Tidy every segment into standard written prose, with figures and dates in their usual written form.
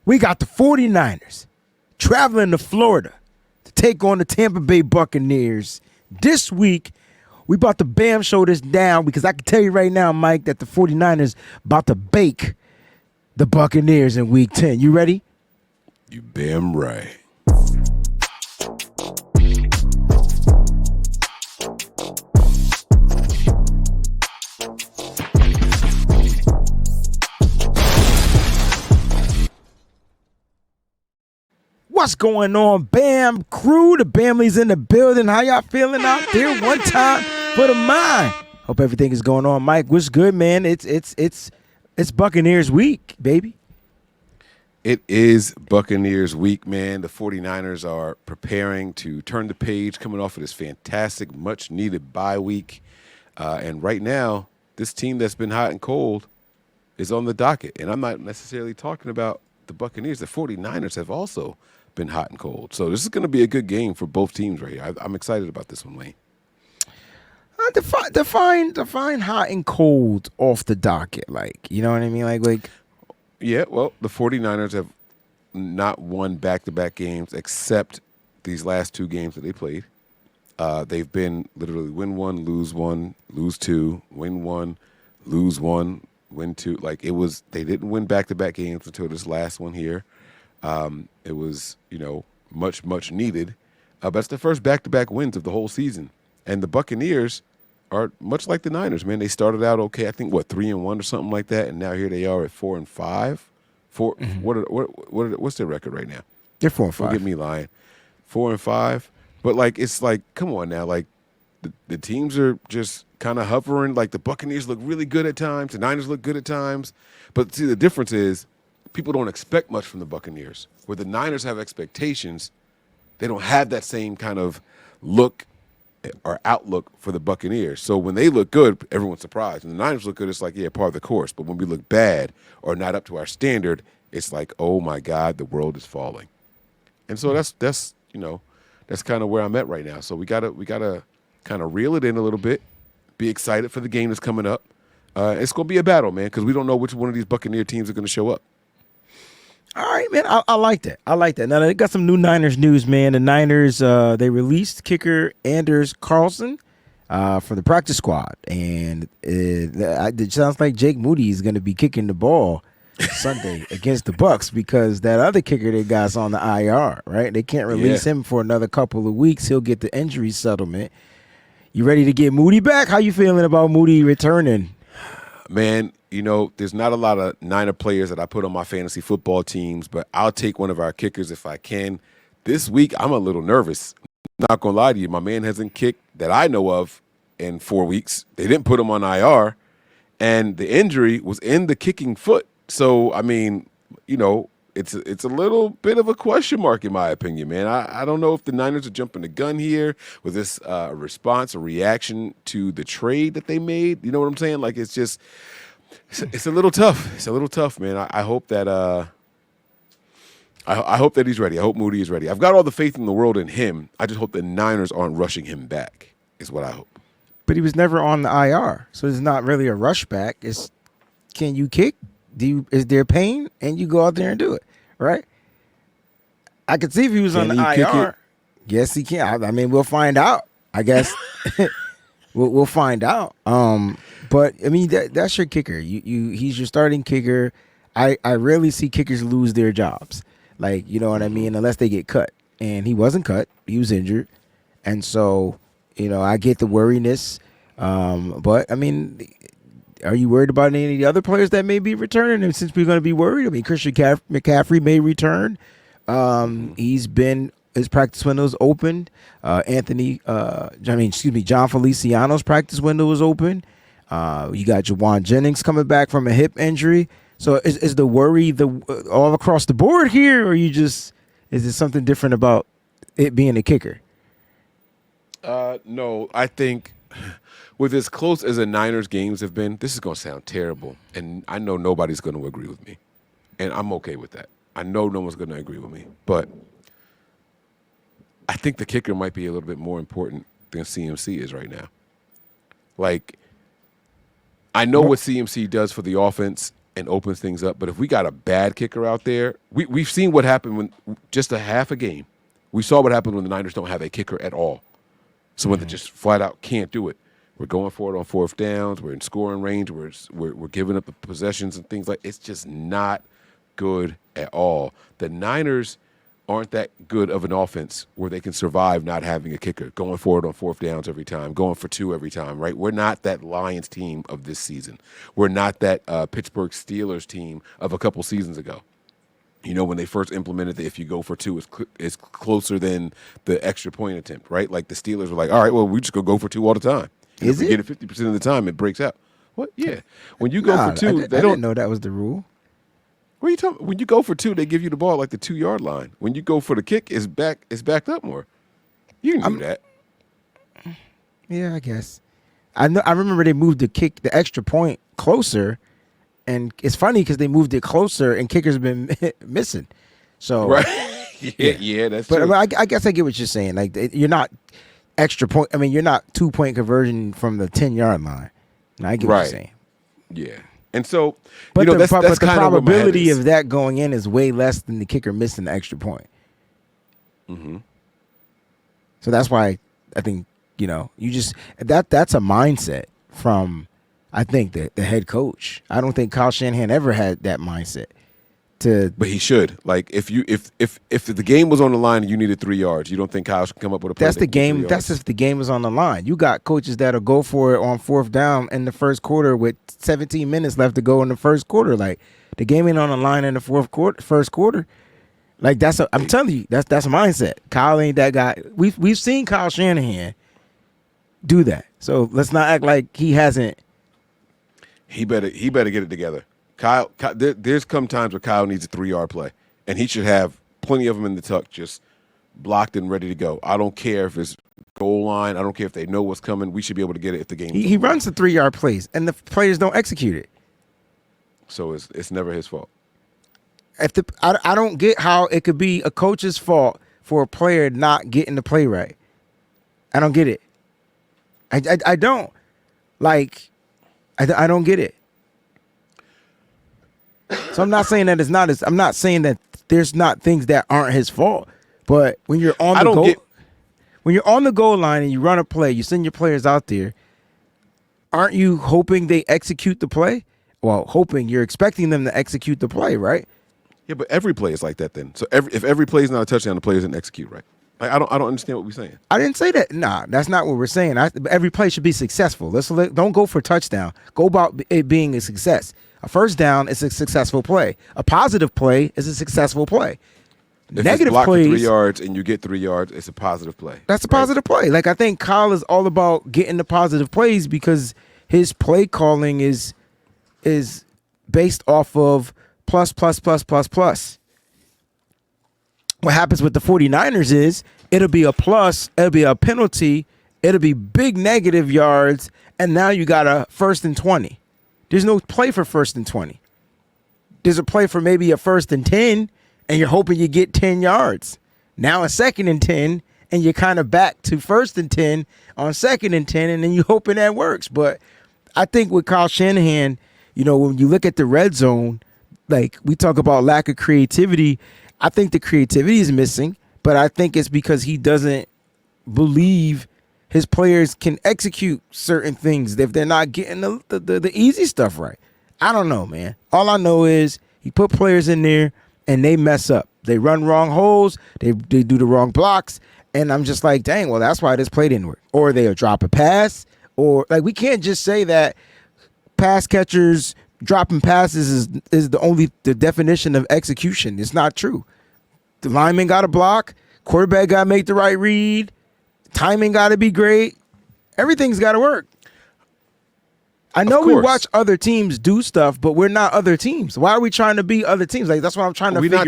we got the 49ers traveling to Florida to take on the Tampa Bay Buccaneers. This week, we about to B.A.M show this down because I can tell you right now, Mike, that the 49ers about to bake the Buccaneers in week 10. You ready? You damn right. What's going on, B.A.M crew? The Bamley's in the building. How y'all feeling out there? One time for the mind. Hope everything is going on. Mike, what's good, man? It's Buccaneers week, baby. It is Buccaneers week, man. The 49ers are preparing to turn the page coming off of this fantastic, much-needed bye week. And right now, this team that's been hot and cold is on the docket. And I'm not necessarily talking about the Buccaneers. The 49ers have also been hot and cold. So this is going to be a good game for both teams right here. I'm excited about this one, Wayne. Define hot and cold off the docket. Like, you know what I mean? Like. Yeah, well, the 49ers have not won back-to-back games except these last two games that they played. They've been literally win one, lose two, win one, lose one, win two. Like, they didn't win back-to-back games until this last one here. It was, much, much needed. But it's the first back-to-back wins of the whole season. And the Buccaneers are much like the Niners, man. They started out okay, I think 3-1 or something like that, and now here they are at 4-5. What's their record right now? They're 4-5. Don't get me lying, 4-5. But it's like, come on now, like the teams are just kind of hovering. Like the Buccaneers look really good at times, the Niners look good at times. But see, the difference is people don't expect much from the Buccaneers. Where the Niners have expectations, they don't have that same kind of look or outlook for the Buccaneers. So when they look good, everyone's surprised. When the Niners look good, it's like, yeah, part of the course. But when we look bad or not up to our standard, it's like, oh my God, the world is falling. And so that's kind of where I'm at right now. So we gotta kind of reel it in a little bit, be excited for the game that's coming up. It's gonna be a battle, man, because we don't know which one of these Buccaneer teams are gonna show up. All right, man. I like that. Now, they got some new Niners news, man. The Niners, they released kicker Anders Carlson from the practice squad. And it sounds like Jake Moody is going to be kicking the ball Sunday against the Bucs because that other kicker they got's on the IR, right? They can't release him for another couple of weeks. He'll get the injury settlement. You ready to get Moody back? How you feeling about Moody returning? Man, there's not a lot of Niner players that I put on my fantasy football teams, but I'll take one of our kickers if I can. This week, I'm a little nervous. Not going to lie to you. My man hasn't kicked that I know of in 4 weeks. They didn't put him on IR, and the injury was in the kicking foot. So, I mean, it's a little bit of a question mark in my opinion, man. I don't know if the Niners are jumping the gun here with this response or reaction to the trade that they made. You know what I'm saying? Like, it's just – it's a little tough. It's a little tough, man. I hope that I hope that he's ready. I hope Moody is ready. I've got all the faith in the world in him. I just hope the Niners aren't rushing him back is what I hope. But he was never on the IR, so it's not really a rush back. It's can you kick? Is there pain? And you go out there and do it, right? I could see if he was on the IR. Yes, he can. I mean, we'll find out, I guess. We'll find out. But I mean, that's your kicker. He's your starting kicker. I rarely see kickers lose their jobs. Like, you know what I mean? Unless they get cut. And he wasn't cut. He was injured. And so, I get the worriness. But I mean, are you worried about any of the other players that may be returning? And since we're going to be worried, I mean, Christian McCaffrey may return. His practice window is open. John Feliciano's practice window is open. You got Jawan Jennings coming back from a hip injury. So is the worry all across the board here, or is it something different about it being a kicker? No, I think with as close as the Niners games have been, this is going to sound terrible, and I know nobody's going to agree with me, and I'm okay with that. I know no one's going to agree with me, but I think the kicker might be a little bit more important than CMC is right now. Like, I know what CMC does for the offense, and opens things up. But if we got a bad kicker out there, we've seen what happened when just a half a game. We saw what happened when the Niners don't have a kicker at all. So when they just flat out can't do it, we're going for it on fourth downs. We're in scoring range. We're giving up the possessions and things like. It's just not good at all. The Niners aren't that good of an offense where they can survive not having a kicker, going forward on fourth downs every time, going for two every time, right? We're not that Lions team of this season. We're not that Pittsburgh Steelers team of a couple seasons ago. You know, when they first implemented that if you go for two, it's closer than the extra point attempt, right? Like the Steelers were like, all right, well, we just go for two all the time. And if we get it 50% of the time, it breaks out. What? Yeah. When you go for two, they didn't know that was the rule. What are you talking? When you go for two, they give you the ball like the 2-yard line. When you go for the kick, it's backed up more. You can do that. Yeah, I guess. I remember they moved the extra point closer, and it's funny because they moved it closer, and kickers have been missing. So right, yeah, that's true. But I guess I get what you're saying. Like you're not extra point. I mean, you're not 2-point conversion from the 10-yard line. And I get what you're saying. Yeah. And so, but that's the kind probability of that going in is way less than the kicker missing the extra point. Mm-hmm. So that's why I think, you just that's a mindset from, I think, the head coach. I don't think Kyle Shanahan ever had that mindset. But he should. Like if the game was on the line and you needed 3 yards, you don't think Kyle should come up with a play? That's the game. That's if the game is on the line. You got coaches that'll go for it on fourth down in the first quarter with 17 minutes left to go in the first quarter. Like the game ain't on the line in the first quarter. Like I'm telling you, that's a mindset. Kyle ain't that guy. We've seen Kyle Shanahan do that. So let's not act like he hasn't. He better get it together. Kyle, there's come times where Kyle needs a 3-yard play, and he should have plenty of them in the tuck, just blocked and ready to go. I don't care if it's goal line. I don't care if they know what's coming. We should be able to get it if the game. He runs the 3-yard plays, and the players don't execute it. So it's never his fault. I don't get how it could be a coach's fault for a player not getting the play right. I don't get it. I don't. Like, I don't get it. So I'm not saying that it's not I'm not saying that there's not things that aren't his fault. But when you're on the goal line and you run a play, you send your players out there, aren't you hoping they execute the play? Well, you're expecting them to execute the play, right? Yeah, but every play is like that then. So if every play is not a touchdown, the player doesn't execute right. Like, I don't understand what we're saying. I didn't say that. Nah, that's not what we're saying. Every play should be successful. Don't go for touchdown. Go about it being a success. A first down is a successful play. A positive play is a successful play. If Negative it's blocked plays, for 3 yards and you get 3 yards, it's a positive play. That's a positive play. Like, I think Kyle is all about getting the positive plays because his play calling is based off of plus. What happens with the 49ers is it'll be a plus, it'll be a penalty, it'll be big negative yards, and now you got a 1st and 20. There's no play for 1st and 20. There's a play for maybe a 1st and 10, and you're hoping you get 10 yards. Now a 2nd and 10, and you're kind of back to 1st and 10 on 2nd and 10, and then you're hoping that works. But I think with Kyle Shanahan, when you look at the red zone, like we talk about lack of creativity, I think the creativity is missing, but I think it's because he doesn't believe his players can execute certain things if they're not getting the easy stuff right. I don't know, man. All I know is he put players in there and they mess up. They run wrong holes. They do the wrong blocks. And I'm just like, dang, well, that's why this play didn't work. Or they'll drop a pass. Or like we can't just say that pass catchers dropping passes is the definition of execution. It's not true. The lineman got to block. Quarterback got to make the right read. Timing got to be great. Everything's got to work. I know we watch other teams do stuff, but we're not other teams. Why are we trying to be other teams? Like that's what I'm trying to figure. We're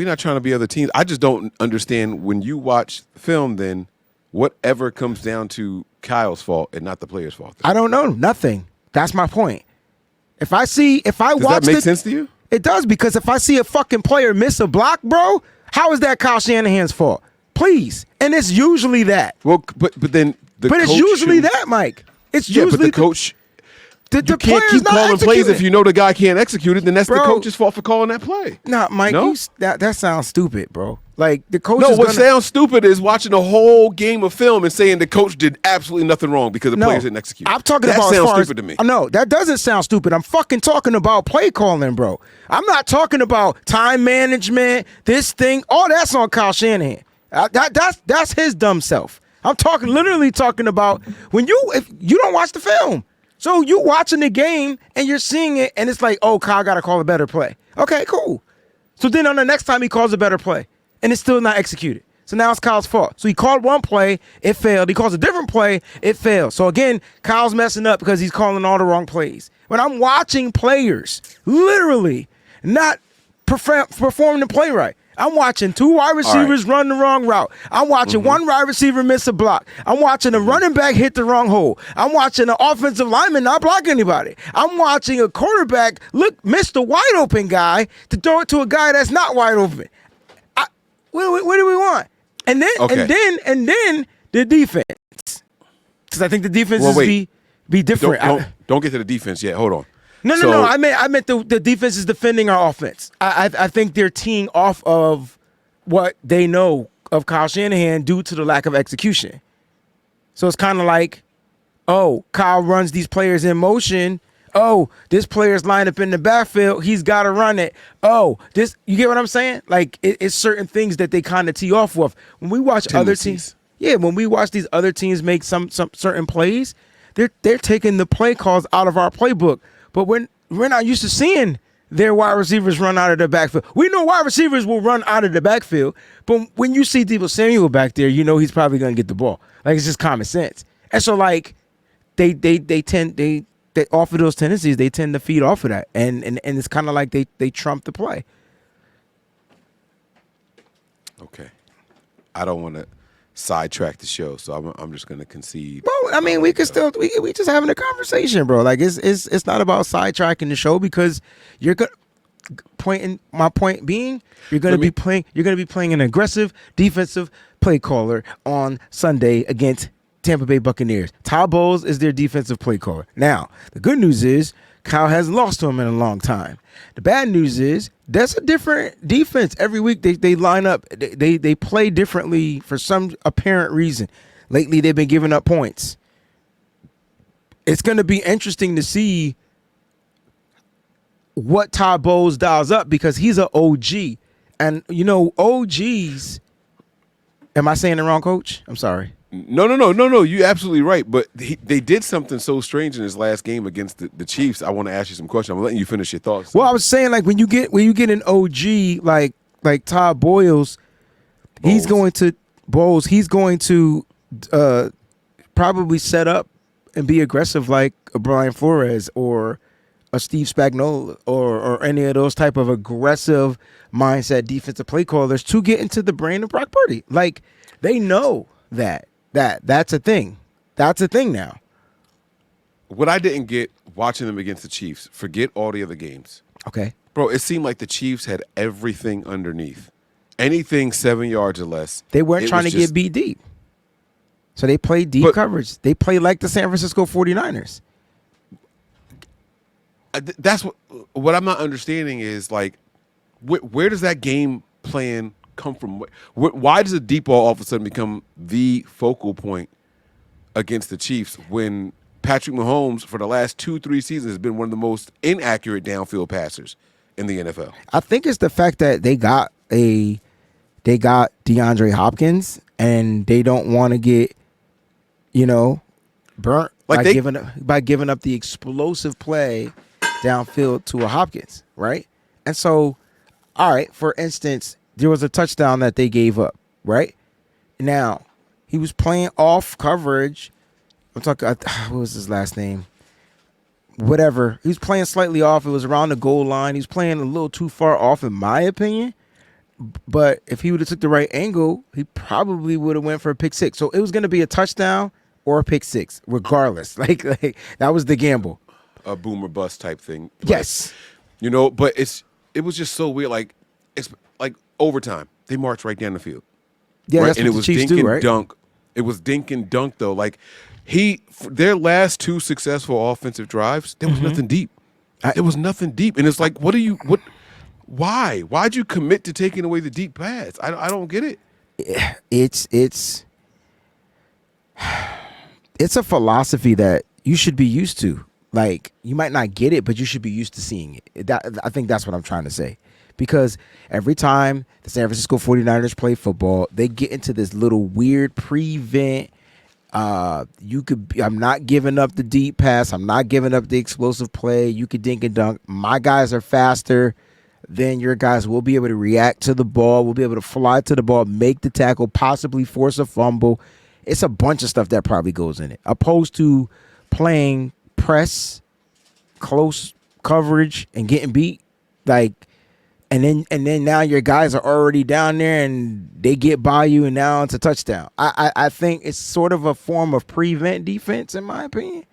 not trying to be other teams. I just don't understand when you watch film. Then whatever comes down to Kyle's fault and not the player's fault. I don't know. Nothing. That's my point. Does that make sense to you? It does, because if I see a fucking player miss a block, bro, how is that Kyle Shanahan's fault? Please. And it's usually that. Well, but then it's usually that, Mike. It's usually the coach. you can't keep calling plays if you know the guy can't execute it. Then that's the coach's fault for calling that play. Nah, Mike, that sounds stupid, bro. Like the coach. No, what sounds stupid is watching a whole game of film and saying the coach did absolutely nothing wrong because the players didn't execute. I'm talking that about sounds stupid to me. No, that doesn't sound stupid. I'm fucking talking about play calling, bro. I'm not talking about time management. This thing, all that's on Kyle Shanahan. That's his dumb self. I'm literally talking about if you don't watch the film. So you watching the game and you're seeing it and it's like, oh, Kyle got to call a better play. Okay, cool. So then on the next time he calls a better play and it's still not executed. So now it's Kyle's fault. So he called one play, it failed. He calls a different play, it failed. So again, Kyle's messing up because he's calling all the wrong plays. When I'm watching players literally not performing the play right. I'm watching two wide receivers run the wrong route. I'm watching one wide receiver miss a block. I'm watching a running back hit the wrong hole. I'm watching an offensive lineman not block anybody. I'm watching a quarterback miss the wide open guy to throw it to a guy that's not wide open. What do we want? And then the defense, because I think the defense is be different. Don't get to the defense yet. Hold on. No. I meant the defense is defending our offense. I think they're teeing off of what they know of Kyle Shanahan due to the lack of execution. So it's kind of like, oh, Kyle runs these players in motion. Oh, this player's lined up in the backfield. He's got to run it. Oh, you get what I'm saying? Like it's certain things that they kind of tee off with. When we watch other teams, when we watch these other teams make some certain plays, they're taking the play calls out of our playbook. But we're not used to seeing their wide receivers run out of the backfield. We know wide receivers will run out of the backfield, but when you see Deebo Samuel back there, you know he's probably going to get the ball. Like it's just common sense. And so like they off of those tendencies, they tend to feed off of that, and it's kind of like they trump the play. Okay, I don't want to sidetrack the show, so I'm just going to concede. Well, I mean, we could still we just having a conversation, bro. Like it's not about sidetracking the show because you're going my point being you're going to be playing an aggressive defensive play caller on Sunday against Tampa Bay Buccaneers. Todd Bowles is their defensive play caller. Now, the good news is Kyle hasn't lost to him in a long time. The bad news is that's a different defense. Every week they line up. They play differently for some apparent reason. Lately, they've been giving up points. It's going to be interesting to see what Todd Bowles dials up because he's an OG. And, you know, OGs... Am I saying the wrong, Coach? I'm sorry. No. You're absolutely right. But they did something so strange in his last game against the Chiefs. I want to ask you some questions. I'm letting you finish your thoughts. Well, I was saying like when you get an OG like Todd Bowles, he's going to probably set up and be aggressive like a Brian Flores or a Steve Spagnuolo or any of those type of aggressive mindset defensive play callers to get into the brain of Brock Purdy. Like they know that's a thing. That's a thing now. What I didn't get watching them against the Chiefs, forget all the other games. Okay. Bro, it seemed like the Chiefs had everything underneath. Anything 7 yards or less. They weren't trying to get beat deep. So they played deep coverage. They played like the San Francisco 49ers. That's what I'm not understanding is like, where does that game plan come from? Why does a deep ball all of a sudden become the focal point against the Chiefs when Patrick Mahomes for the last 2-3 seasons has been one of the most inaccurate downfield passers in the NFL? I think it's the fact that they got DeAndre Hopkins and they don't want to get, burnt by giving up the explosive play downfield to a Hopkins, right? And so, all right, for instance, there was a touchdown that they gave up, right? Now, he was playing off coverage. I'm talking, what was his last name? Whatever. He was playing slightly off. It was around the goal line. He was playing a little too far off, in my opinion. But if he would have took the right angle, he probably would have went for a pick six. So it was going to be a touchdown or a pick six, regardless. Like that was the gamble. A boomer bust type thing. Yes. But it was just so weird. Like it's like overtime. They marched right down the field. Yeah, right? that's and what it was the Chiefs dink do, and right? dunk. It was dink and dunk though. Like Their last 2 successful offensive drives, there was nothing deep. There was nothing deep, and it's like, why? Why'd you commit to taking away the deep pass? I don't get it. It's a philosophy that you should be used to. Like, you might not get it, but you should be used to seeing it. I think that's what I'm trying to say. Because every time the San Francisco 49ers play football, they get into this little weird prevent. I'm not giving up the deep pass. I'm not giving up the explosive play. You could dink and dunk. My guys are faster than your guys. Will be able to react to the ball. We'll be able to fly to the ball, make the tackle, possibly force a fumble. It's a bunch of stuff that probably goes in it. Opposed to playing press, close coverage, and getting beat. Like, and then now your guys are already down there and they get by you and now it's a touchdown. I think it's sort of a form of prevent defense, in my opinion.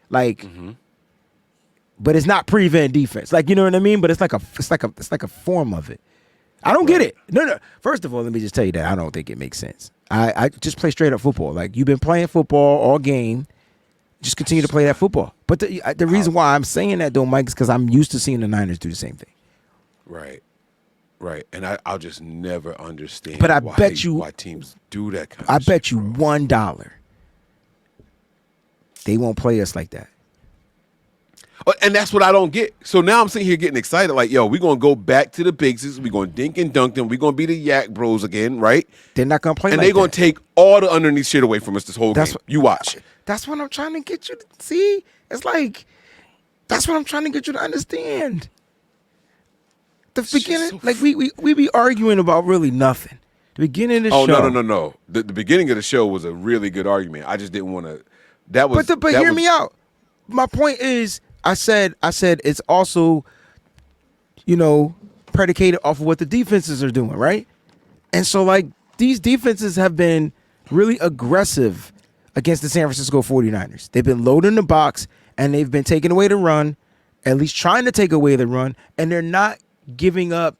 Like, but it's not prevent defense. Like, you know what I mean? But it's like a form of it. I don't get it. No. First of all, let me just tell you that I don't think it makes sense. I just play straight up football. Like, you've been playing football all game. Just continue to play that football. But the reason why I'm saying that, though, Mike, is because I'm used to seeing the Niners do the same thing. Right. And I'll just never understand. But why teams do that kind of I shit, bet you bro. $1 they won't play us like that. And that's what I don't get. So now I'm sitting here getting excited, like, yo, we're going to go back to the basics. We're going to dink and dunk them. We're going to be the yak bros again, right? They're not going to play and like that. they're going to take all the underneath shit away from us this whole game. You watch. That's what I'm trying to get you to see. It's like, that's what I'm trying to get you to understand. The beginning, like, we be arguing about really nothing. The beginning of the show. No. The beginning of the show was a really good argument. I just didn't want to. But hear me out. My point is, I said it's also, predicated off of what the defenses are doing, right? And so, like, these defenses have been really aggressive against the San Francisco 49ers. They've been loading the box, and they've been taking away the run, at least trying to take away the run, and they're not giving up.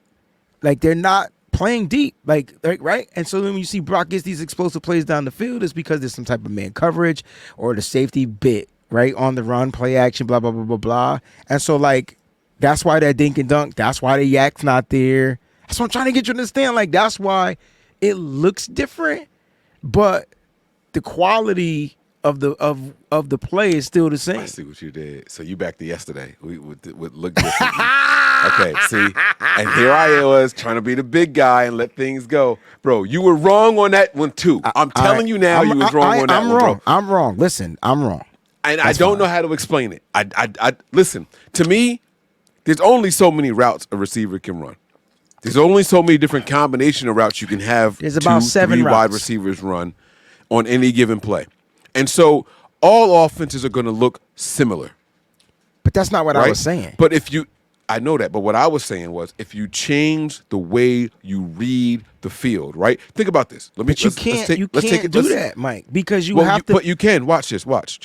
Like, they're not playing deep, like, right? And so then when you see Brock gets these explosive plays down the field, it's because there's some type of man coverage or the safety bit, right, on the run, play action, blah, blah, blah, blah, blah. And so, like, that's why that dink and dunk, that's why the yak's not there. That's what I'm trying to get you to understand. Like, that's why it looks different, but the quality of the play is still the same. I see what you did. So you back to yesterday. We would look different. Okay, see? And here I was trying to be the big guy and let things go. Bro, you were wrong on that one, too. I'm telling you now you was wrong on that one, bro. I'm wrong. Listen, I'm wrong. And I don't know how to explain it. I listen, to me, there's only so many routes a receiver can run. There's only so many different combination of routes you can have. There's about 7 routes. Wide receivers run on any given play. And so all offenses are going to look similar. But that's not what I was saying. But I know that, but what I was saying was if you change the way you read the field, right? Think about this. You can't do that, Mike, because have to. But you can. Watch this. Watch.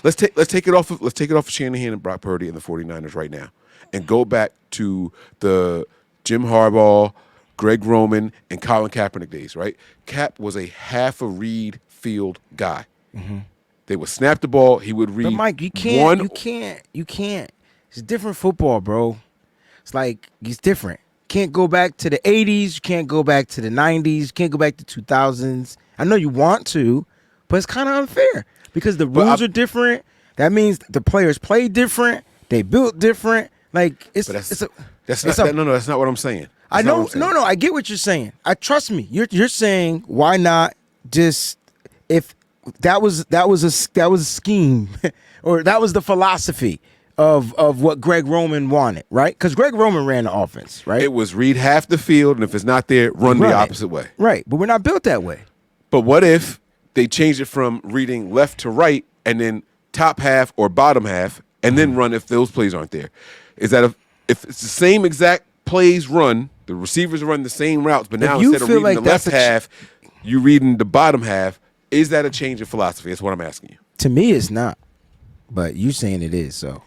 Let's take it off of Shanahan and Brock Purdy and the 49ers right now and go back to the Jim Harbaugh, Greg Roman, and Colin Kaepernick days, right? Cap was a half a read field guy. Mm-hmm. They would snap the ball. He would read. But Mike, you can't. It's different football, bro. It's like, it's different. Can't go back to the 80s. You can't go back to the 90s. You can't go back to 2000s. I know you want to, but it's kind of unfair because the rules are different. That means the players play different. They built different. Like, that's not what I'm saying. I know. No, I get what you're saying. Trust me. You're saying, why not just, if that was a scheme or that was the philosophy of what Greg Roman wanted, right? Because Greg Roman ran the offense, right? It was read half the field, and if it's not there, run the opposite way. Right, but we're not built that way. But what if they changed it from reading left to right and then top half or bottom half and then run if those plays aren't there? Is that if it's the same exact plays run, the receivers run the same routes, but now instead of reading the left half, you reading the bottom half, is that a change in philosophy? That's what I'm asking you. To me, it's not. But you're saying it is, so.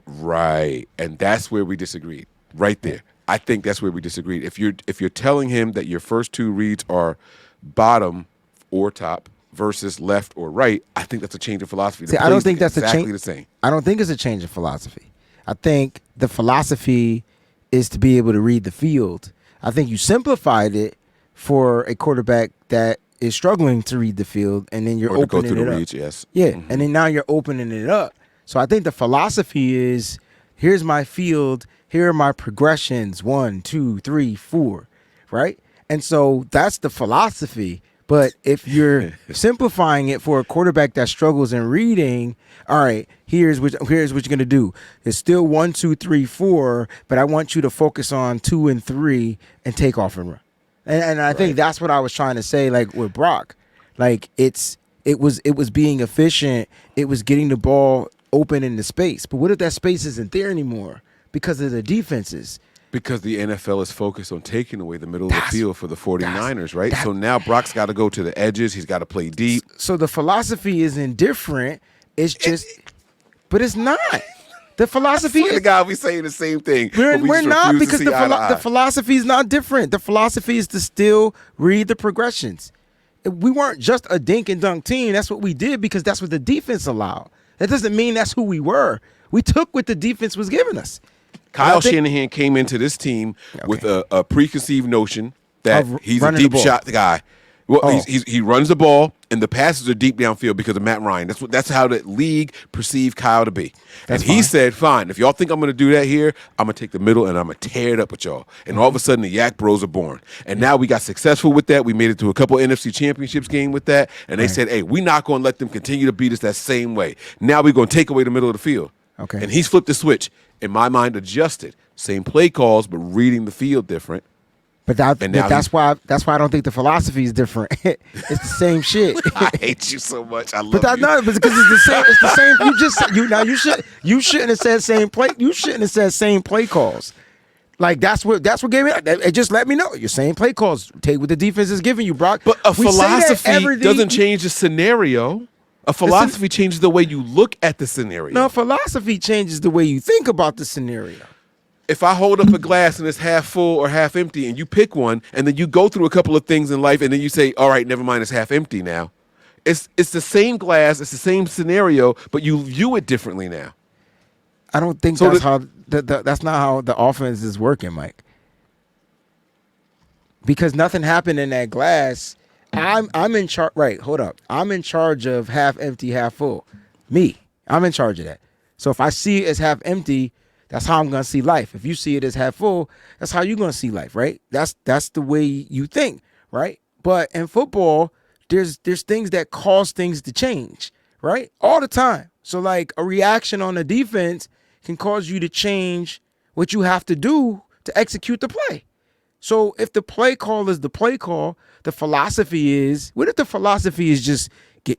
Right, and that's where we disagreed. Right there, I think that's where we disagreed. If you're telling him that your first 2 reads are bottom or top, versus left or right, I think that's a change of philosophy. See, I don't think that's exactly the same. I don't think it's a change of philosophy. I think the philosophy is to be able to read the field. I think you simplified it for a quarterback that is struggling to read the field, and then you're or to go opening through it the up. reads, yes. Yeah, and then now you're opening it up. So I think the philosophy is, here's my field, here are my progressions, 1, 2, 3, 4, right? And so that's the philosophy. But if you're simplifying it for a quarterback that struggles in reading, all right, here's what you're gonna do. It's still 1, 2, 3, 4, but I want you to focus on 2 and 3 and take off and run. And I think that's what I was trying to say, like with Brock. Like it was being efficient, it was getting the ball open in the space. But what if that space isn't there anymore because of the defenses? Because the NFL is focused on taking away the middle of the field for the 49ers, right? So now Brock's got to go to the edges. He's got to play deep. So the philosophy isn't different. It's just, but it's not. The philosophy is. The guy we saying the same thing. We're not, because the philosophy is not different. The philosophy is to still read the progressions. We weren't just a dink and dunk team. That's what we did because that's what the defense allowed. That doesn't mean that's who we were. We took what the defense was giving us. Kyle Shanahan came into this team with a preconceived notion that he's a deep shot guy. Well, he runs the ball, and the passes are deep downfield because of Matt Ryan. That's how the league perceived Kyle to be. And he said, fine, if y'all think I'm going to do that here, I'm going to take the middle, and I'm going to tear it up with y'all. And all of a sudden, the Yak Bros are born. And now we got successful with that. We made it to a couple NFC Championships game with that. And they said, hey, we're not going to let them continue to beat us that same way. Now we're going to take away the middle of the field. Okay. And he's flipped the switch. In my mind, adjusted. Same play calls, but reading the field different. But that's why I don't think the philosophy is different. It's the same shit. I hate you so much. I love but that's you. not because it's the same. It's the same. You shouldn't have said same play. You shouldn't have said same play calls. Like that's what gave me. It just let me know your same play calls. Take what the defense is giving you, Brock. But a philosophy doesn't change the scenario. A philosophy changes the way you look at the scenario. No, philosophy changes the way you think about the scenario. If I hold up a glass and it's half full or half empty and you pick one and then you go through a couple of things in life and then you say, all right, never mind, it's half empty now. It's the same glass, it's the same scenario, but you view it differently now. I don't think that's that's not how the offense is working, Mike. Because nothing happened in that glass. I'm in charge. Right, hold up. I'm in charge of half empty, half full. I'm in charge of that. So if I see it as half empty, that's how I'm gonna see life. If you see it as half full, that's how you're gonna see life, right? That's the way you think, right? But in football, there's things that cause things to change, right? All the time. So like a reaction on the defense can cause you to change what you have to do to execute the play. So if the play call is the play call, the philosophy is, what if the philosophy is just get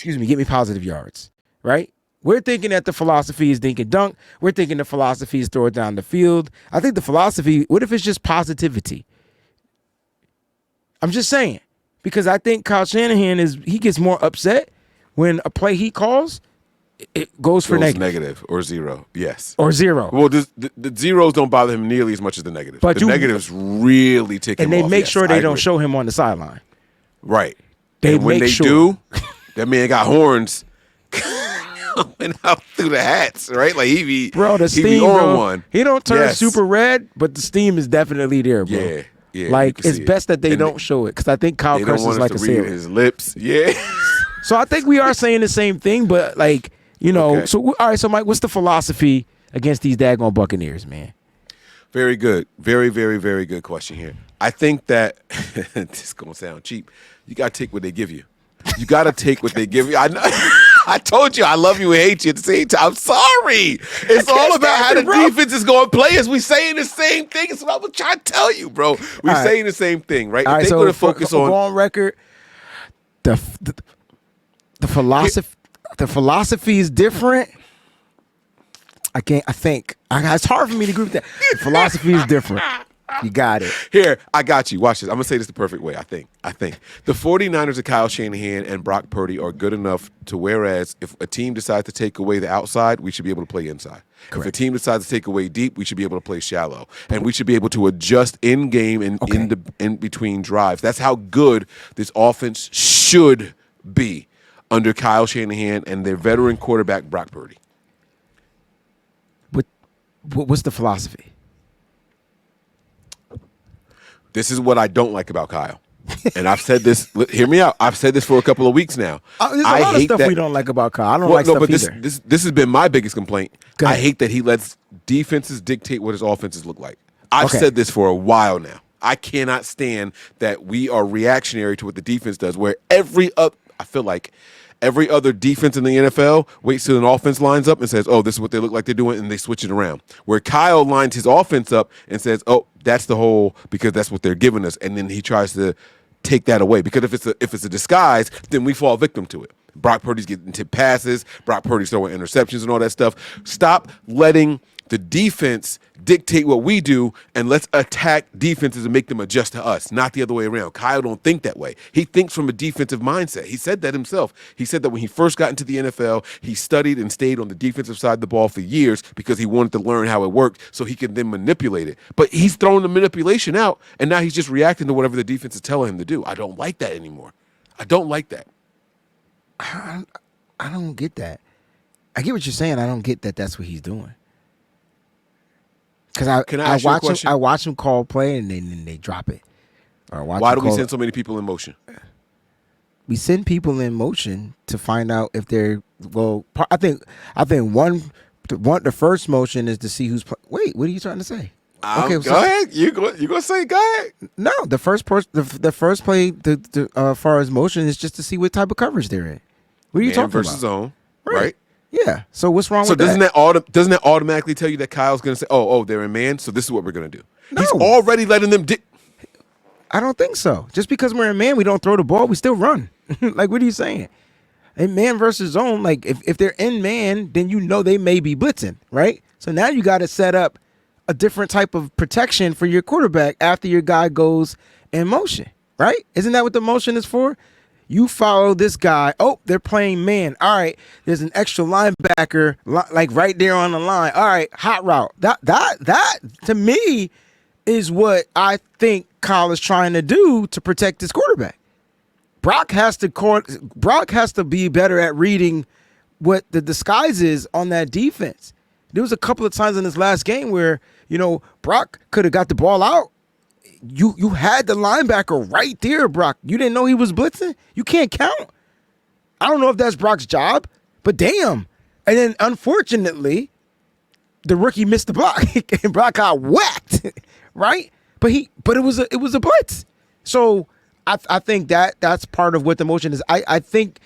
me positive yards, right? We're thinking that the philosophy is dink and dunk. We're thinking the philosophy is throw it down the field. I think the philosophy, what if it's just positivity? I'm just saying, because I think Kyle Shanahan he gets more upset when a play he calls, it goes for negative or zero. Yes. Or zero. Well, the zeros don't bother him nearly as much as the negatives. But the negatives really tick him off. And they make sure they don't show him on the sideline. Right. And when they do, that man got horns coming out through the hats, right? Like he be the steam, he be on one. He don't turn super red, but the steam is definitely there, bro. Yeah. Yeah, like it's best that they don't show it, because I think Kyle curses like a sailor. His lips, yeah. So I think we are saying the same thing, but like, you know. Okay. So all right, so Mike, what's the philosophy against these daggone Buccaneers, man? Very good, very, very, very good question here. I think that this is gonna sound cheap. You gotta take what they give you. You gotta take what they give you. I know. I told you I love you and hate you at the same time. I'm sorry. It's all about how the defense is going to play us. We saying the same thing. It's what I'm trying to tell you, bro. We saying the same thing, right? If they're going to focus on. Go on record. The philosophy is different. It's hard for me to agree with that. The philosophy is different. You got it. Here, I got you. Watch this. I'm going to say this the perfect way, I think. The 49ers of Kyle Shanahan and Brock Purdy are good enough to, whereas if a team decides to take away the outside, we should be able to play inside. Correct. If a team decides to take away deep, we should be able to play shallow. And we should be able to adjust in-game and in between drives. That's how good this offense should B, under Kyle Shanahan and their veteran quarterback, Brock Purdy. What's the philosophy? This is what I don't like about Kyle. And I've said this, hear me out. I've said this for a couple of weeks now. There's a lot of stuff we don't like about Kyle. I don't like stuff either. This has been my biggest complaint. I hate that he lets defenses dictate what his offenses look like. I've said this for a while now. I cannot stand that we are reactionary to what the defense does, where I feel like every other defense in the NFL waits till an offense lines up and says, oh, this is what they look like they're doing, and they switch it around. Where Kyle lines his offense up and says, oh, that's the whole, because that's what they're giving us, and then he tries to take that away. Because if it's a disguise, then we fall victim to it. Brock Purdy's getting tipped passes, Brock Purdy's throwing interceptions and all that stuff. Stop letting the defense dictate what we do, and let's attack defenses and make them adjust to us, not the other way around. Kyle don't think that way. He thinks from a defensive mindset. He said that himself. He said that when he first got into the NFL, he studied and stayed on the defensive side of the ball for years because he wanted to learn how it worked so he could then manipulate it. But he's throwing the manipulation out, and now he's just reacting to whatever the defense is telling him to do. I don't like that anymore. I don't like that. I don't get that. I get what you're saying. I don't get that that's what he's doing. Because I watch him call play and then they drop it. Why do we send so many people in motion? We send people in motion to find out if they're I think the first motion is to see who's. Wait, what are you trying to say? Okay, go ahead. You gonna say go ahead? No, the first play, as far as motion is just to see what type of coverage they're in. What are you talking versus about? Zone, right? Yeah. So what's wrong with that? So doesn't that automatically tell you that Kyle's going to say, oh, they're in man, so this is what we're going to do? No. He's already letting them I don't think so. Just because we're in man, we don't throw the ball, we still run. Like, what are you saying? In man versus zone, like, if they're in man, then you know they may be blitzing, right? So now you got to set up a different type of protection for your quarterback after your guy goes in motion, right? Isn't that what the motion is for? You follow this guy. Oh, they're playing man. All right, there's an extra linebacker like right there on the line. All right, hot route. That to me is what I think Kyle is trying to do to protect his quarterback. Brock has to be better at reading what the disguise is on that defense. There was a couple of times in this last game where, Brock could have got the ball out. You had the linebacker right there, Brock. You didn't know he was blitzing? You can't count. I don't know if that's Brock's job, but damn. And then, unfortunately, the rookie missed the block, and Brock got whacked, right? But it was a blitz. So I think that's part of what the motion is. I think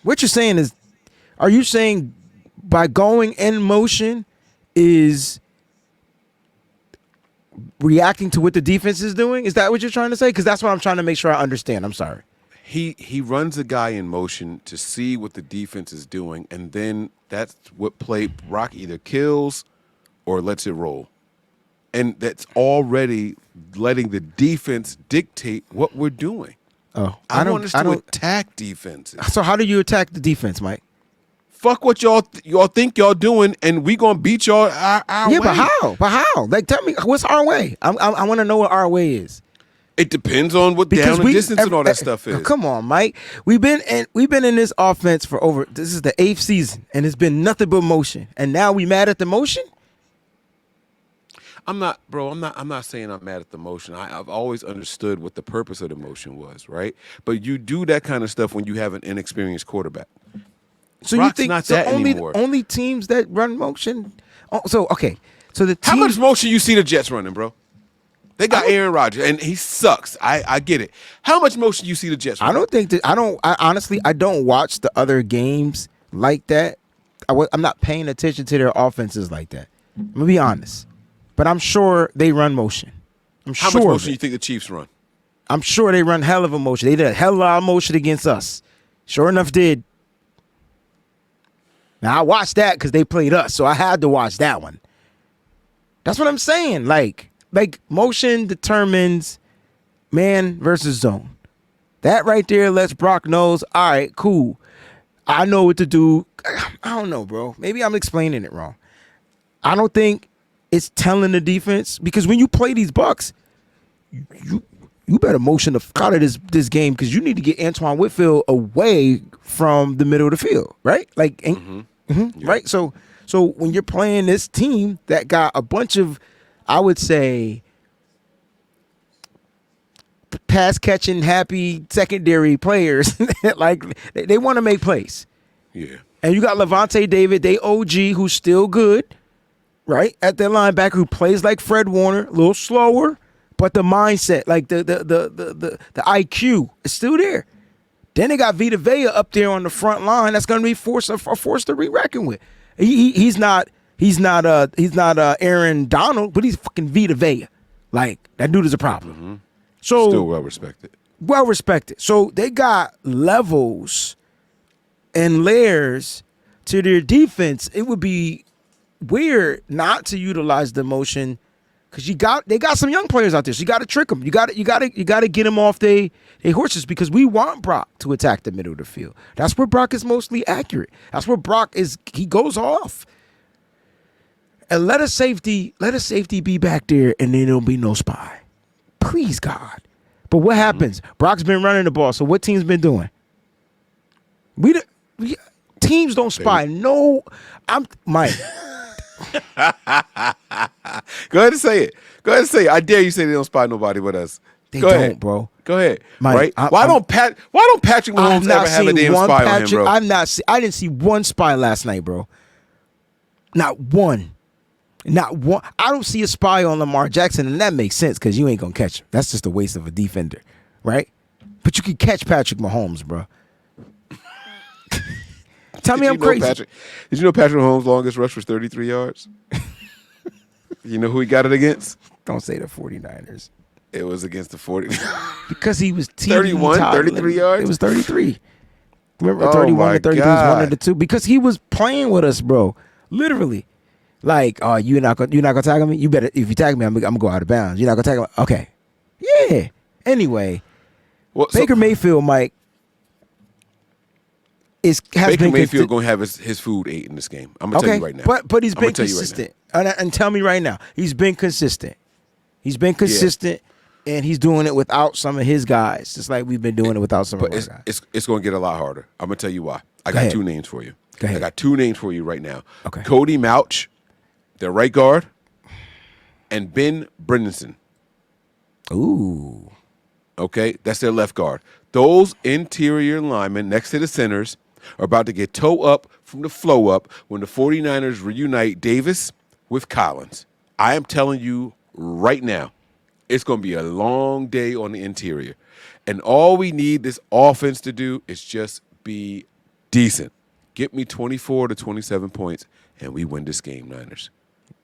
what you're saying is, are you saying by going in motion is reacting to what the defense is doing? Is that what you're trying to say? Because that's what I'm trying to make sure I understand. I'm sorry. He runs a guy in motion to see what the defense is doing, and then that's what play Brock either kills or lets it roll. And that's already letting the defense dictate what we're doing. Oh, I want us to attack defenses. So how do you attack the defense, Mike? Fuck what y'all think y'all doing, and we gonna beat y'all our way. But how? Like, tell me, what's our way? I want to know what our way is. It depends on what down and distance and all that stuff is. Come on, Mike. We've been in this offense for this is the 8th season, and it's been nothing but motion. And now we mad at the motion? I'm not saying I'm mad at the motion. I've always understood what the purpose of the motion was, right? But you do that kind of stuff when you have an inexperienced quarterback. So Brock's you think not that anymore. Only teams that run motion? So the how much motion you see the Jets running, bro? They got Aaron Rodgers, and he sucks. I get it. How much motion you see the Jets running? I honestly don't watch the other games like that. I'm not paying attention to their offenses like that. I'm gonna be honest, but I'm sure they run motion. How much motion do you think the Chiefs run? I'm sure they run hell of a motion. They did a hell of a lot of motion against us. Sure enough, did. Now, I watched that because they played us, so I had to watch that one. That's what I'm saying. Like motion determines man versus zone. That right there lets Brock knows, all right, cool. I know what to do. I don't know, bro. Maybe I'm explaining it wrong. I don't think it's telling the defense, because when you play these Bucs, you you better motion the fuck out of this game because you need to get Antoine Whitfield away from the middle of the field, right? Like, Yeah. right? So when you're playing this team that got a bunch of, I would say, pass catching happy secondary players, like they want to make plays. Yeah. And you got Levante David, they OG, who's still good, right? At their linebacker who plays like Fred Warner, a little slower, but the mindset, like the IQ is still there. Then they got Vita Vea up there on the front line. That's going to be a force to be reckoned with. He's not Aaron Donald, but he's fucking Vita Vea. Like that dude is a problem. Mm-hmm. So still well respected. Well respected. So they got levels and layers to their defense. It would be weird not to utilize the motion because they got some young players out there. So you got to trick them. You got to get them off their horses because we want Brock to attack the middle of the field. That's where Brock is mostly accurate. That's where Brock is. He goes off. And let a safety be back there, and then there'll be no spy. Please, God. But what happens? Brock's been running the ball. So what team's been doing? Teams don't spy. No, I'm Mike. Go ahead and say it. I dare you say they don't spy nobody with us. They Go don't, ahead. bro. Go ahead. Mike, right? Why don't Patrick Mahomes ever have a damn spy on him, bro? I didn't see one spy last night, bro. Not one. Not one. I don't see a spy on Lamar Jackson, and that makes sense because you ain't gonna catch him. That's just a waste of a defender, right? But you can catch Patrick Mahomes, bro. Tell me I'm crazy. Did you know Patrick Mahomes' longest rush was 33 yards? You know who he got it against? Don't say the 49ers. It was against the 40. Because he was 31, 33 yards? It was 33. Remember, 31 to 33 was one of the two. Because he was playing with us, bro. Literally. Like, oh, you're not gonna tackle me? You better, if you tag me, I'm gonna go out of bounds. You're not gonna tackle me? Okay. Yeah. Anyway, Baker Mayfield, Mike, Baker Mayfield gonna have his food ate in this game. I'm gonna tell you right now. But he's been consistent. And tell me right now, he's been consistent. He's been consistent, and he's doing it without some of his guys, just like we've been doing it without some of our guys. It's gonna get a lot harder. I'm gonna tell you why. I got two names for you. Go ahead. I got two names for you right now. Okay. Cody Mauch, their right guard, and Ben Brendenson. Ooh. Okay, that's their left guard. Those interior linemen next to the centers are about to get toe up from the flow up when the 49ers reunite Davis with Collins. I am telling you right now, it's going to be a long day on the interior. And all we need this offense to do is just be decent. Get me 24 to 27 points, and we win this game, Niners.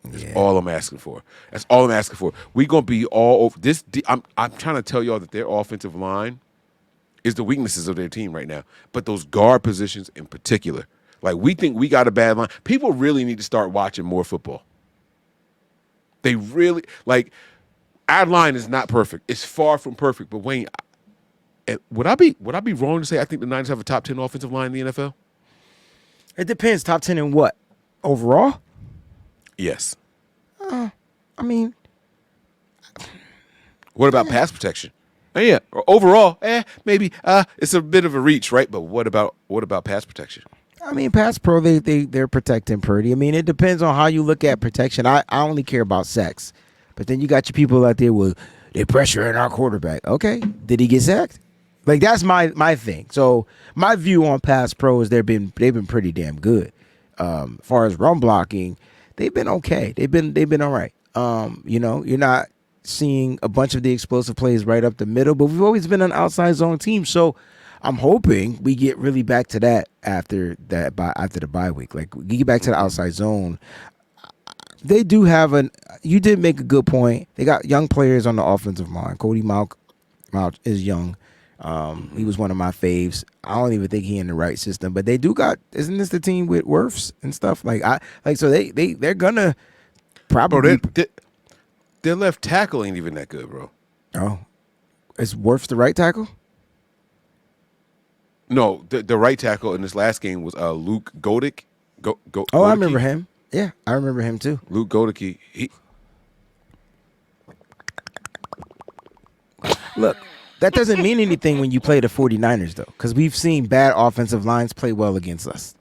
That's all I'm asking for. That's all I'm asking for. We're going to be all over this. I'm trying to tell y'all that their offensive line is the weaknesses of their team right now. But those guard positions in particular, like we think we got a bad line. People really need to start watching more football. They really, like, our line is not perfect. It's far from perfect. But Wayne, would I be wrong to say I think the Niners have a top 10 offensive line in the NFL? It depends. Top 10 in what? Overall? Yes. I mean. What about pass protection? Yeah. Or overall, maybe. It's a bit of a reach, right? But what about pass protection? I mean, pass pro, they're protecting Purdy. I mean, it depends on how you look at protection. I only care about sacks. But then you got your people out there with, they pressuring our quarterback. Okay. Did he get sacked? Like, that's my thing. So my view on pass pro is they've been pretty damn good. As far as run blocking, they've been okay. They've been all right. You're not seeing a bunch of the explosive plays right up the middle, but we've always been an outside zone team. So I'm hoping we get really back to that after the bye week. Like, we get back to the outside zone. They do have you did make a good point. They got young players on the offensive line. Cody Mauch is young. He was one of my faves. I don't even think he in the right system, but they do got. Isn't this the team with Wirfs and stuff? So they're gonna probably. Bro, their left tackle ain't even that good, bro. Oh, is Wirfs the right tackle? No, the right tackle in this last game was Luke Godick. Oh, I remember him. Yeah, I remember him too. Luke Godick. Look, that doesn't mean anything when you play the 49ers, though, because we've seen bad offensive lines play well against us.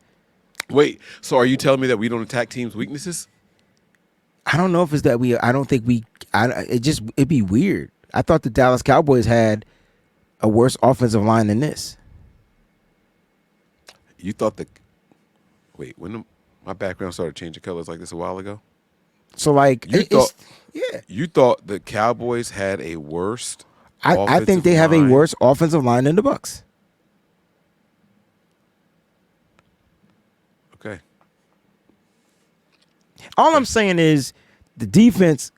Wait, so are you telling me that we don't attack teams' weaknesses? I don't know if it's that I don't think we. It'd be weird. I thought the Dallas Cowboys had a worse offensive line than this. You thought when my background started changing colors like this a while ago? So like you thought the Cowboys had a worse I think they have a worse offensive line than the Bucs. Okay. All I'm saying is the defense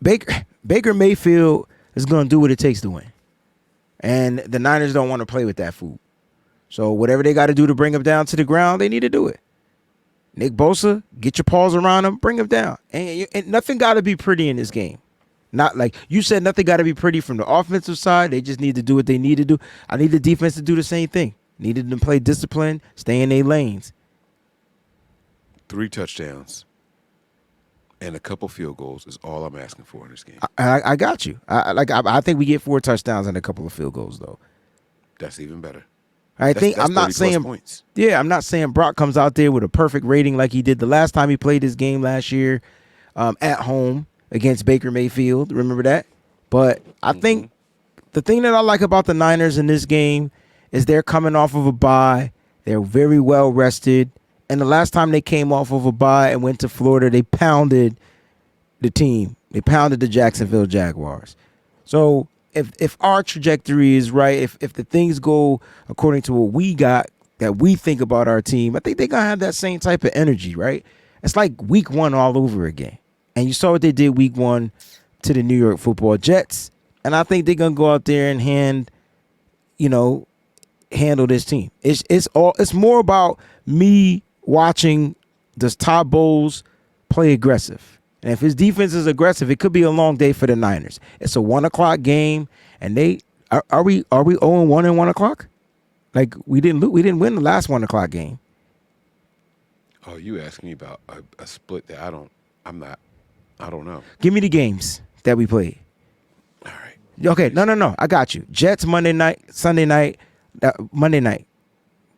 Baker Mayfield is going to do what it takes to win. And the Niners don't want to play with that food. So whatever they got to do to bring him down to the ground, they need to do it. Nick Bosa, get your paws around him, bring him down. And nothing got to be pretty in this game. Not like you said, nothing got to be pretty from the offensive side. They just need to do what they need to do. I need the defense to do the same thing. Needed them to play discipline, stay in their lanes. 3 touchdowns and a couple field goals is all I'm asking for in this game. I got you. I think we get 4 touchdowns and a couple of field goals, though. That's even better. I'm not saying points. Yeah, I'm not saying Brock comes out there with a perfect rating like he did the last time he played this game last year at home against Baker Mayfield. Remember that? But I think the thing that I like about the Niners in this game is they're coming off of a bye. They're very well rested. And the last time they came off of a bye and went to Florida, they pounded the team. They pounded the Jacksonville Jaguars. So if our trajectory is right, if the things go according to what we got, that we think about our team, I think they're going to have that same type of energy, right? It's like week 1 all over again. And you saw what they did week 1 to the New York Football Jets. And I think they're going to go out there and handle this team. It's more about me watching does Todd Bowles play aggressive. And if his defense is aggressive, it could be a long day for the Niners. It's a 1:00 game, and they are we 0-1 at 1 o'clock? Like we didn't win the last 1:00 game. Oh, you asking me about a split that I don't know. Give me the games that we played. All right. Okay, no. I got you. Jets Monday night, Sunday night, Monday night.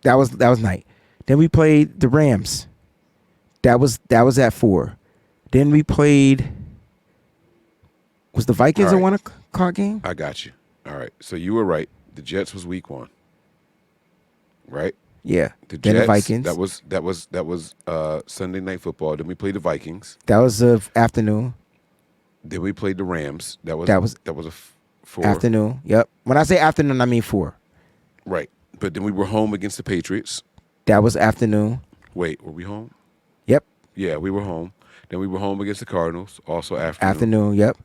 That was night. Then we played the Rams. That was at 4. Then we played. Was the Vikings a 1:00 game? I got you. All right. So you were right. The Jets was week 1. Right? Yeah. Then the Vikings. That was Sunday Night Football. Then we played the Vikings. That was the afternoon. Then we played the Rams. That was a 4. Afternoon. Yep. When I say afternoon, I mean 4. Right. But then we were home against the Patriots. That was afternoon. Wait, were we home? Yep. Yeah, we were home. Then we were home against the Cardinals, also afternoon. Afternoon, yep.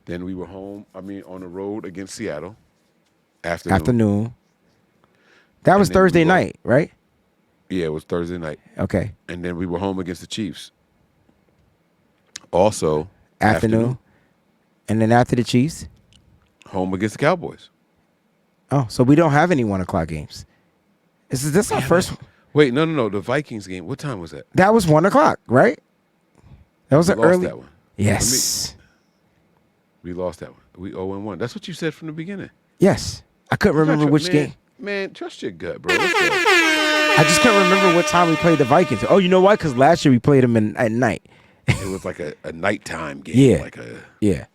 Then we were on the road against Seattle. Afternoon. Afternoon. That was Thursday night, right? Yeah, it was Thursday night. Okay. And then we were home against the Chiefs. Also afternoon. And then after the Chiefs? Home against the Cowboys. Oh, so we don't have any 1:00 games. Is this our first? Wait, no. The Vikings game. What time was that? That was 1:00, right? That was an early. That one. Yes. We lost that one. We 0-1. That's what you said from the beginning. Yes. I couldn't remember which game. Man, trust your gut, bro. I just couldn't remember what time we played the Vikings. Oh, you know why? Because last year we played them at night. It was like a nighttime game. Yeah. Yeah.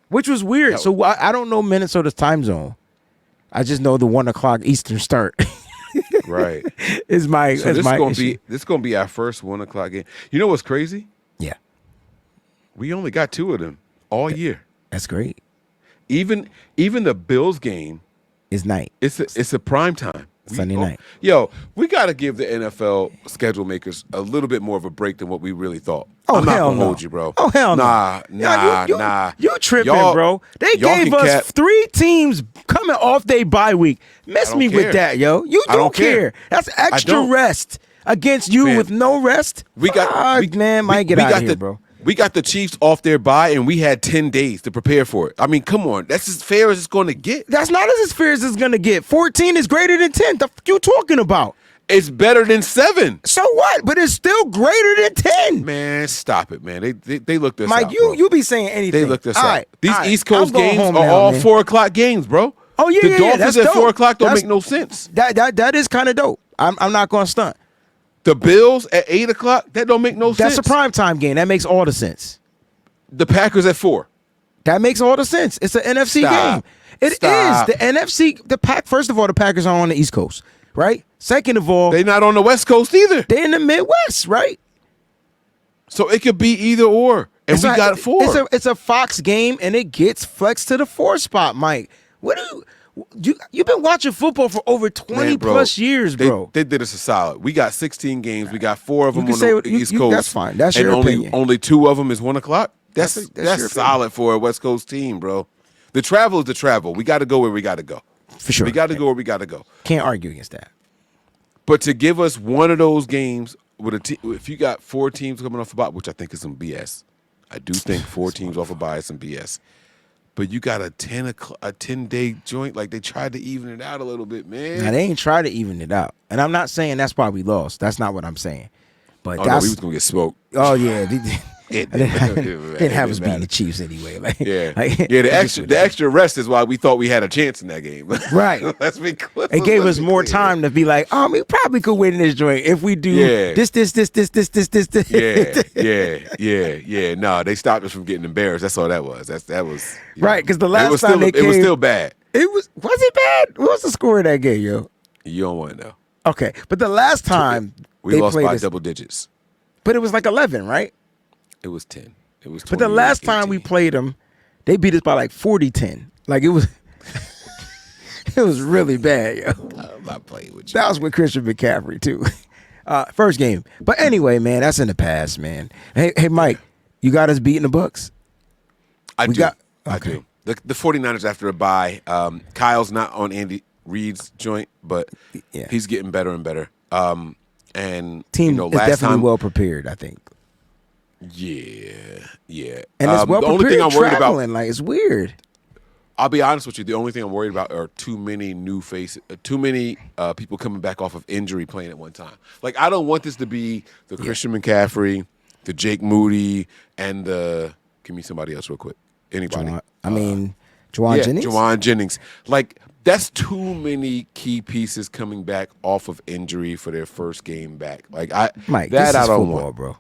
Which was weird. So I don't know Minnesota's time zone. I just know the 1:00 Eastern start. Right. This is gonna be our first 1:00 game. You know what's crazy? Yeah. We only got 2 of them all year. That's great. Even the Bills game is night. It's a prime time. Sunday night. Yo, we got to give the NFL schedule makers a little bit more of a break than what we really thought. Oh, I'm not hell gonna no. hold you, bro. Oh, hell no. Nah. You tripping, bro. They gave us 3 teams coming off their bye week. Miss me with that, yo. You don't care. That's extra rest against you with no rest. Get out of here, bro. We got the Chiefs off their bye, and we had 10 days to prepare for it. I mean, come on. That's as fair as it's going to get. That's not as fair as it's going to get. 14 is greater than 10. The f you talking about? It's better than 7. So what? But it's still greater than 10. Man, stop it, man. They looked us Mike, out, bro. you be saying anything. They looked us all out. Right, These all right. East Coast games are now, all man. 4 o'clock games, bro. Oh yeah, the yeah, Dolphins that's at dope. 4 o'clock don't make no sense. That is kind of dope. I'm not going to stunt. The Bills at 8 o'clock, that don't make no sense. That's a primetime game. That makes all the sense. The Packers at 4. That makes all the sense. It's an NFC game. It is the NFC. The Pack. First of all, the Packers are on the East Coast, right? Second of all, They're not on the West Coast either. They're in the Midwest, right? So it could be either or, and we got 4. It's a Fox game, and it gets flexed to the 4 spot, Mike. What do you've been watching football for over 20 plus years, bro. They did us a solid. We got 16 games. We got 4 of them on the East Coast. That's fine. That's and your only, opinion. Only 2 of them is 1 o'clock. That's your solid for a West Coast team, bro. The travel is the travel. We got to go where we got to go. For sure. We got to go where we got to go. Can't argue against that. But to give us one of those games with a team, if you got 4 teams coming off a bye, which I think is some BS. I do think 4 teams off a bye is some BS. But you got a 10-day joint. Like, they tried to even it out a little bit, man. Now, they ain't tried to even it out. And I'm not saying that's why we lost. That's not what I'm saying. But no, we was going to get smoked. Oh, yeah. Didn't have us beating the Chiefs anyway. The extra rest is why we thought we had a chance in that game. Right. Let's be clear. It gave us more time to be like, we probably could win this joint if we do this. Yeah. No, they stopped us from getting embarrassed. That's all that was. That was right. Because the last time it was still bad. Was it bad? What was the score of that game, yo? You don't want to know. Okay, but the last time we lost by double digits. But it was like 11, right? It was 10. It was 20. But the last time we played them, they beat us by like 40-10. Like, it was it was really bad, yo. I'm not playing with you. That was with Christian McCaffrey, too. First game. But anyway, man, that's in the past, man. Hey, Mike, you got us beating the Bucks? I do. The 49ers after a bye. Kyle's not on Andy Reid's joint, but he's getting better and better. And team is definitely well prepared, I think. Yeah. And it's well the only prepared thing I'm worried about, like, it's weird. I'll be honest with you. The only thing I'm worried about are too many new faces, too many people coming back off of injury playing at one time. Like, I don't want this to be the Christian McCaffrey, the Jake Moody, and the give me somebody else real quick. Anybody? Juwan Jennings. Juwan Jennings. Like, that's too many key pieces coming back off of injury for their first game back. Like, Mike, that this I is don't football, want, bro.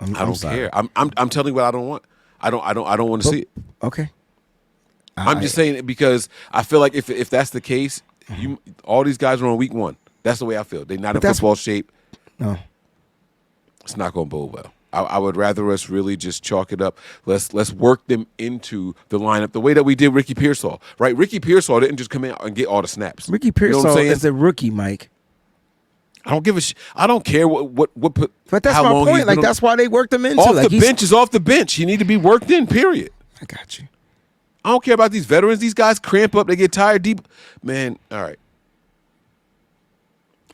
I don't care. I'm telling you what I don't want. I don't want to see it. Okay. I'm just saying it because I feel like if that's the case, all these guys are on week 1. That's the way I feel. They're not in football shape. No. It's not going to bode well. I would rather us really just chalk it up. Let's work them into the lineup the way that we did Ricky Pearsall, right? Ricky Pearsall didn't just come out and get all the snaps. Ricky Pearsall is a rookie, Mike. I don't give a I don't care what put. But that's my point. Like, that's why they worked him into. Off like, the bench is off the bench. He need to be worked in. Period. I got you. I don't care about these veterans. These guys cramp up. They get tired deep. Man, all right.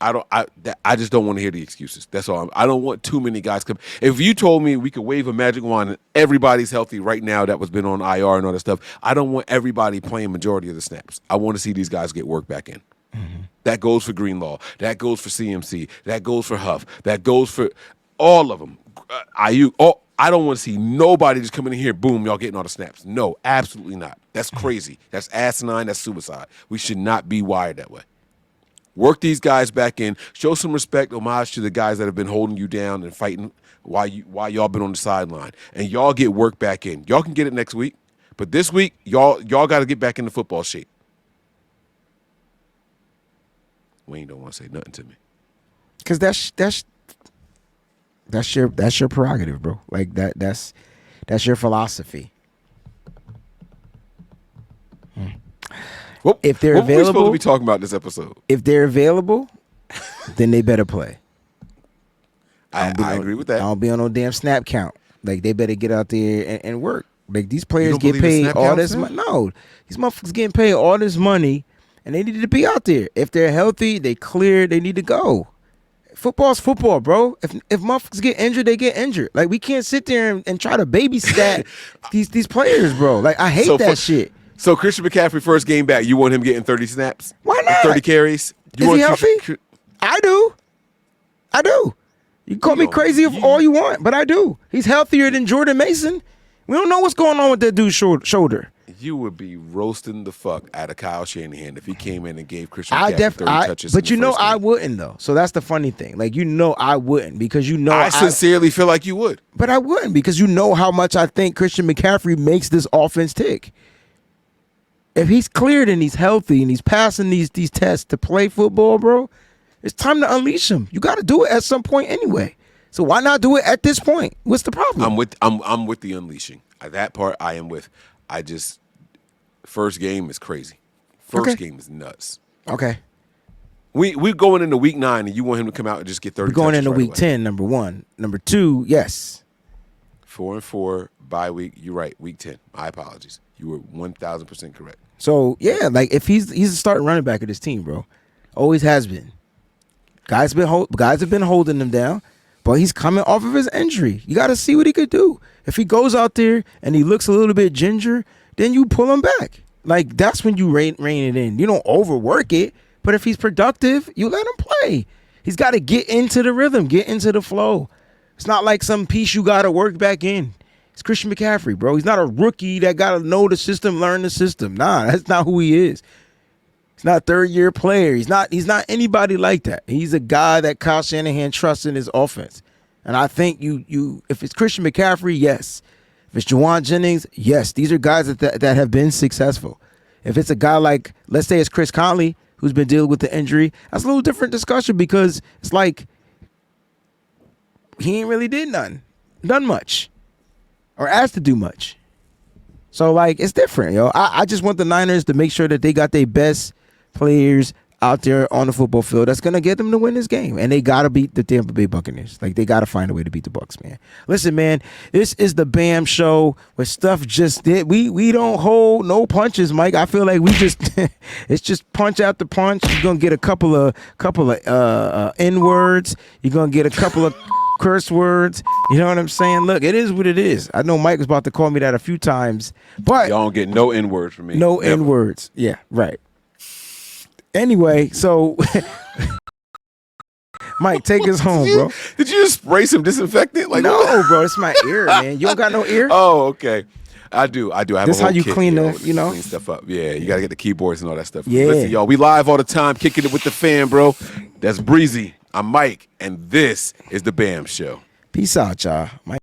I just don't want to hear the excuses. That's all. I don't want too many guys come. If you told me we could wave a magic wand and everybody's healthy right now that was been on IR and all that stuff, I don't want everybody playing majority of the snaps. I want to see these guys get work back in. Mm-hmm. That goes for Greenlaw. That goes for CMC. That goes for Huff. That goes for all of them. IU. I don't want to see nobody just coming in here, boom, y'all getting all the snaps. No, absolutely not. That's crazy. That's asinine. That's suicide. We should not be wired that way. Work these guys back in. Show some respect, homage to the guys that have been holding you down and fighting while y'all been on the sideline. And y'all get work back in. Y'all can get it next week, but this week y'all got to get back into football shape. Wayne don't want to say nothing to me. Because that's your prerogative, bro. Like, that's your philosophy. Well, if they're what available, are we supposed to be talking about this episode? If they're available, then they better play. I agree with that. I don't be on no damn snap count. Like, they better get out there and work. Like, these players get paid all this money. No, these motherfuckers getting paid all this money, and they need to be out there. If they're healthy, they clear, they need to go. Football's football, bro. If motherfuckers get injured, they get injured. Like, we can't sit there and try to babysat these players, bro. Like, I hate that shit. So Christian McCaffrey first game back, you want him getting 30 snaps? Why not? 30 carries? Is he healthy? I do. I do. You can call me crazy if all you want, but I do. He's healthier than Jordan Mason. We don't know what's going on with that dude's shoulder. You would be roasting the fuck out of Kyle Shanahan if he came in and gave Christian McCaffrey 30 touches. But you know I wouldn't though. So that's the funny thing. Like I wouldn't because I sincerely feel like you would. But I wouldn't because you know how much I think Christian McCaffrey makes this offense tick. If he's cleared and he's healthy and he's passing these tests to play football, bro, it's time to unleash him. You got to do it at some point anyway. So why not do it at this point? What's the problem? I'm with the unleashing. That part I am with. First game is crazy. First game is nuts. Okay. We going into week 9 and you want him to come out and just get 30 We're going into right week away. 10, number 1. Number 2, yes. 4-4 bye week. You're right. Week 10. My apologies. You were 1,000% correct. So yeah, like if he's a starting running back of this team, bro. Always has been. Guys have been holding him down, but he's coming off of his injury. You got to see what he could do. If he goes out there and he looks a little bit ginger, then you pull him back. Like that's when you rein it in. You don't overwork it, but if he's productive, you let him play. He's got to get into the rhythm, get into the flow. It's not like some piece you got to work back in. It's Christian McCaffrey, bro. He's not a rookie that got to know the system, learn the system. Nah, that's not who he is. He's not a third-year player. He's not anybody like that. He's a guy that Kyle Shanahan trusts in his offense. And I think if it's Christian McCaffrey, yes. If it's Juwan Jennings, yes. These are guys that have been successful. If it's a guy like, let's say it's Chris Conley, who's been dealing with the injury, that's a little different discussion because it's like he ain't really done much, or asked to do much. So, like, it's different, yo. I just want the Niners to make sure that they got their best players out there on the football field that's going to get them to win this game. And they got to beat the Tampa Bay Buccaneers. Like, they got to find a way to beat the Bucs, man. Listen, man, this is the B.A.M show where stuff just did. We don't hold no punches, Mike. I feel like we just, it's just punch after punch. You're going to get a couple of N-words. You're going to get a couple of curse words. You know what I'm saying? Look, it is what it is. I know Mike was about to call me that a few times, but y'all don't get no N-words from me. No N-words. Yeah, right. Anyway, so Mike, take us home, bro. Did you just spray some disinfectant? Like no, bro. It's my ear, man. You don't got no ear? Oh, okay. I do. I have this a whole how you kit, clean clean stuff up. Yeah, you got to get the keyboards and all that stuff. Yeah. Listen, y'all, we live all the time, kicking it with the fan, bro. That's Breezie. I'm Mike, and this is the B.A.M show. Peace out, y'all. Mike.